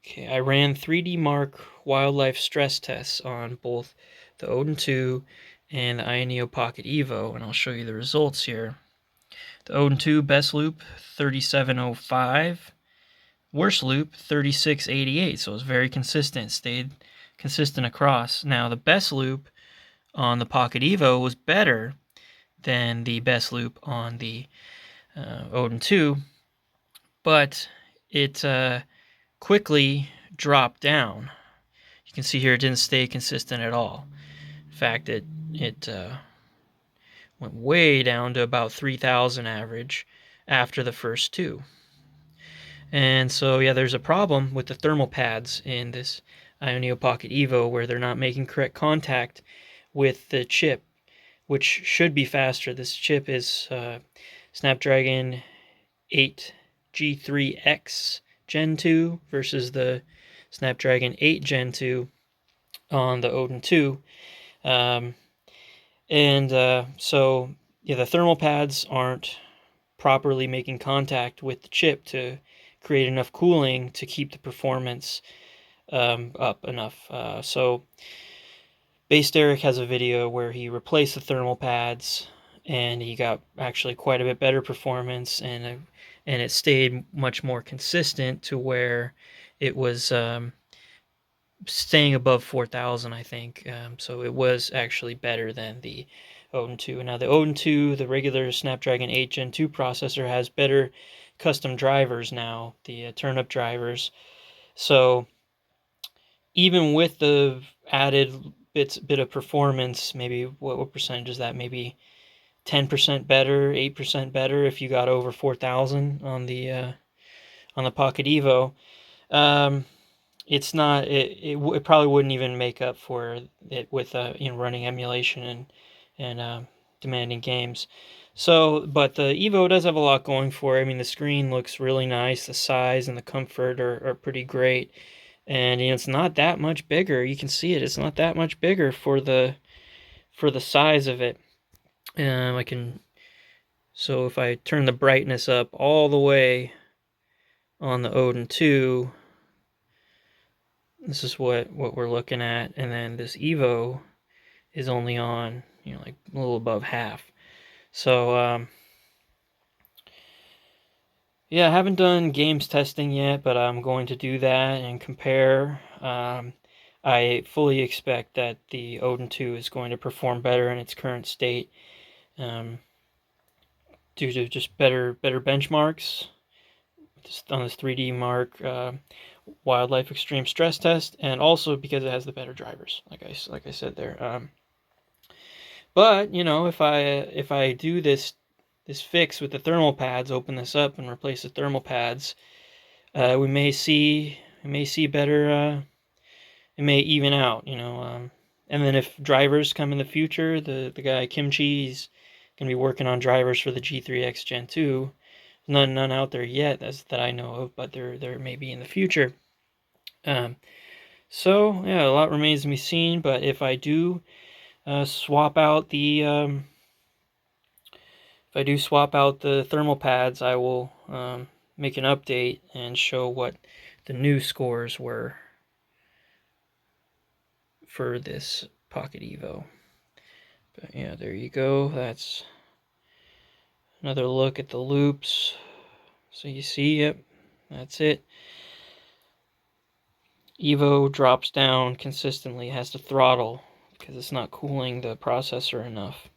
Okay, I ran 3D Mark wildlife stress tests on both the Odin 2 and the Ayaneo Pocket Evo, and I'll show you the results here. The Odin 2 best loop 3705, worst loop 3688, so it's very consistent, stayed consistent across. Now the best loop on the Pocket Evo was better than the best loop on the Odin 2, but it quickly dropped down. You can see here it didn't stay consistent at all. In fact, it went way down to about 3,000 average after the first two. And so, yeah, there's a problem with the thermal pads in this Ayaneo Pocket Evo where they're not making correct contact with the chip, which should be faster. This chip is Snapdragon 8G3X Gen 2 versus the Snapdragon 8 Gen 2 on the Odin 2. So, yeah, the thermal pads aren't properly making contact with the chip to create enough cooling to keep the performance up enough. So Base Derek has a video where he replaced the thermal pads and he got actually quite a bit better performance, and it stayed much more consistent to where it was staying above 4,000, I think. So it was actually better than the Odin 2. Now the Odin 2, the regular Snapdragon 8 Gen 2 processor, has better custom drivers now, the turnip drivers. So even with the added bit of performance, maybe what percentage is that? Maybe 10% better, 8% better if you got over 4,000 on the Pocket Evo. It's not. It probably wouldn't even make up for it with running emulation and demanding games. So, but the Evo does have a lot going for it. I mean, the screen looks really nice. The size and the comfort are pretty great. And it's not that much bigger. You can see it. It's not that much bigger for the size of it. I can. So if I turn the brightness up all the way on the Odin 2, this is what we're looking at, and then this Evo is only on like a little above half. So yeah, I haven't done games testing yet, but I'm going to do that and compare. I fully expect that the Odin 2 is going to perform better in its current state due to just better benchmarks on this 3D Mark Wildlife Extreme Stress Test, and also because it has the better drivers, like I said there. But if I do this fix with the thermal pads, open this up and replace the thermal pads, we may see better. It may even out, and then if drivers come in the future, the guy Kimchi, he's gonna be working on drivers for the G3X Gen 2. None out there yet that I know of, but there may be in the future. So yeah, a lot remains to be seen. But if I do swap out the thermal pads, I will make an update and show what the new scores were for this Pocket Evo. But yeah, there you go. That's another look at the loops. So you see, yep, that's it. Evo drops down consistently, has to throttle because it's not cooling the processor enough.